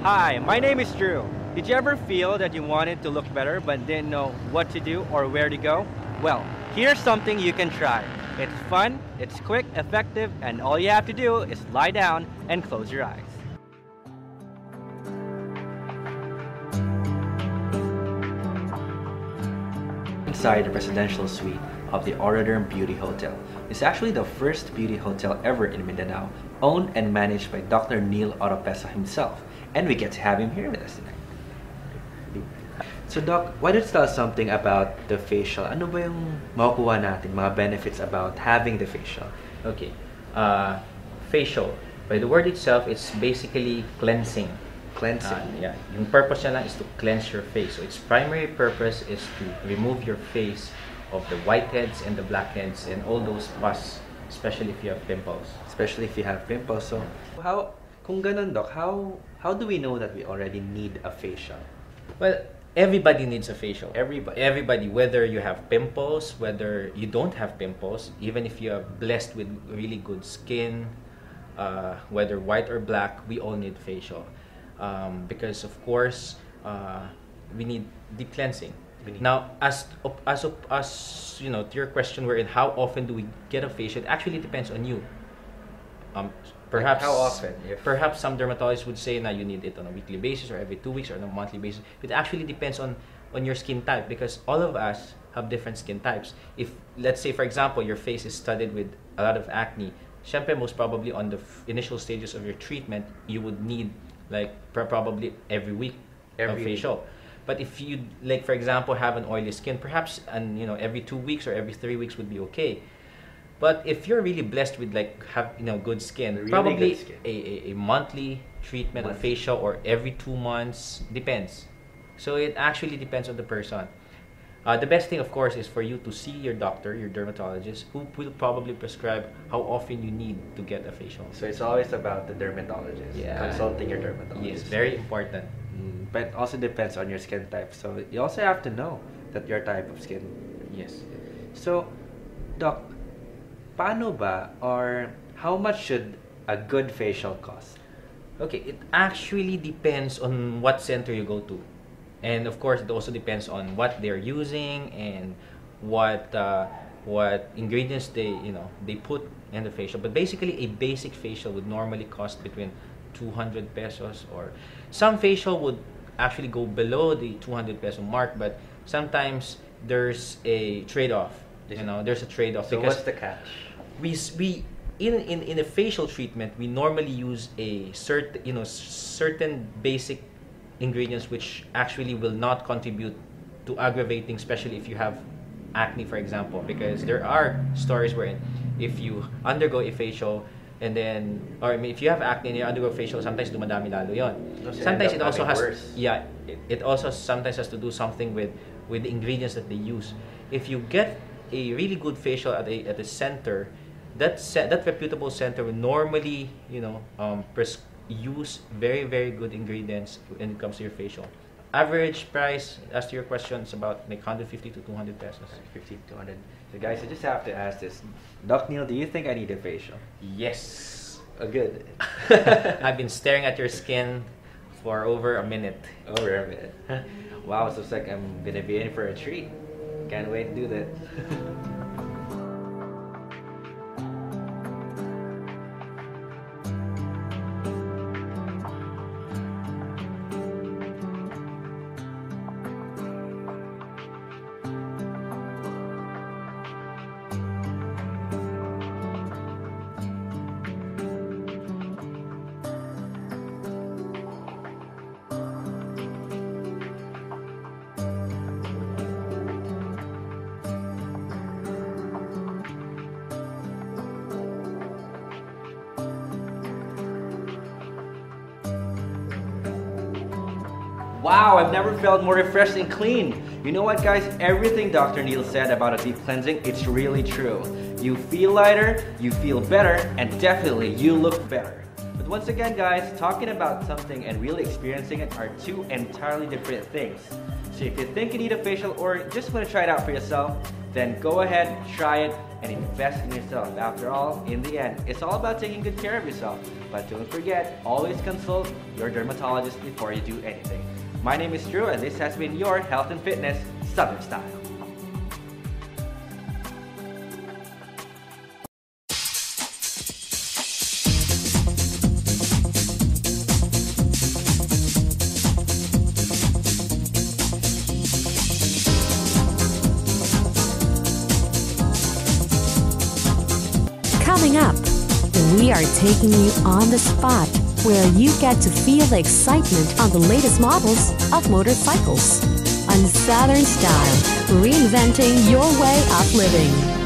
Hi, my name is Drew. Did you ever feel that you wanted to look better but didn't know what to do or where to go? Well, here's something you can try. It's fun, it's quick, effective, and all you have to do is lie down and close your eyes. Inside the residential suite of the Oraderm Beauty Hotel. It's actually the first beauty hotel ever in Mindanao, owned and managed by Dr. Neil Oropesa himself. And we get to have him here with us tonight. So Doc, why don't you tell us something about the facial? Ano ba yung makukuha natin, mga benefits about having the facial? Okay. Facial. By the word itself, it's basically cleansing. Cleansing. Yeah. Yung purpose niya lang is to cleanse your face. So its primary purpose is to remove your face of the whiteheads and the blackheads and all those pus, especially if you have pimples. Especially if you have pimples. So, kung ganun, Doc, how do we know that we already need a facial? Well, everybody needs a facial. Everybody. Whether you have pimples, whether you don't have pimples, even if you are blessed with really good skin, whether white or black, we all need facial. Because of course, we need deep cleansing. Now, as you know, to your question, wherein how often do we get a facial? It actually depends on you. Perhaps like how often? Perhaps some dermatologists would say, "Now you need it on a weekly basis, or every 2 weeks, or on a monthly basis." It actually depends on your skin type, because all of us have different skin types. If, let's say, for example, your face is studded with a lot of acne, syempre, most probably on the initial stages of your treatment, you would need like probably every week a facial. But if you, like, for example, have an oily skin, perhaps, and you know, every 2 weeks or every 3 weeks would be okay. But if you're really blessed with good skin, really probably good skin. A monthly treatment of facial, or every 2 months, depends. So it actually depends on the person. The best thing, of course, is for you to see your doctor, your dermatologist, who will probably prescribe how often you need to get a facial. So it's always about the dermatologist. Yeah. Consulting your dermatologist. Yes, very important. But it also depends on your skin type. So you also have to know that your type of skin. Yes. So, Doc, paano ba, or how much should a good facial cost? Okay, it actually depends on what center you go to. And of course, it also depends on what they're using and what ingredients they put in the facial. But basically, a basic facial would normally cost between 200 pesos, or some facial would actually go below the 200 peso mark, but sometimes there's a trade-off. There's a trade-off. So what's the catch? We in a facial treatment, we normally use a certain basic ingredients which actually will not contribute to aggravating, especially if you have acne, for example, because there are stories where if you undergo a facial and then, or I mean, if you have acne and you undergo a facial, sometimes dumadami lalo yon. Sometimes it also has worse. Yeah, it also sometimes has to do something with the ingredients that they use. If you get a really good facial at a center, that reputable center will normally use very, very good ingredients when it comes to your facial. Average price, as to your question, is about like 150 to 200 pesos. 50 to 200. So guys, I just have to ask this. Doc Neil, do you think I need a facial? Yes. Good. I've been staring at your skin for over a minute. Over a minute. Wow, so it's like I'm gonna be in for a treat. Can't wait to do that. Wow, I've never felt more refreshed and clean. You know what, guys? Everything Dr. Neil said about a deep cleansing, it's really true. You feel lighter, you feel better, and definitely you look better. But once again, guys, talking about something and really experiencing it are two entirely different things. So if you think you need a facial or just want to try it out for yourself, then go ahead, try it, and invest in yourself. After all, in the end, it's all about taking good care of yourself. But don't forget, always consult your dermatologist before you do anything. My name is Drew, and this has been your Health and Fitness Southern Style. Coming up, we are taking you on the spot where you get to feel the excitement on the latest models of motorcycles. On Southern Style, reinventing your way of living.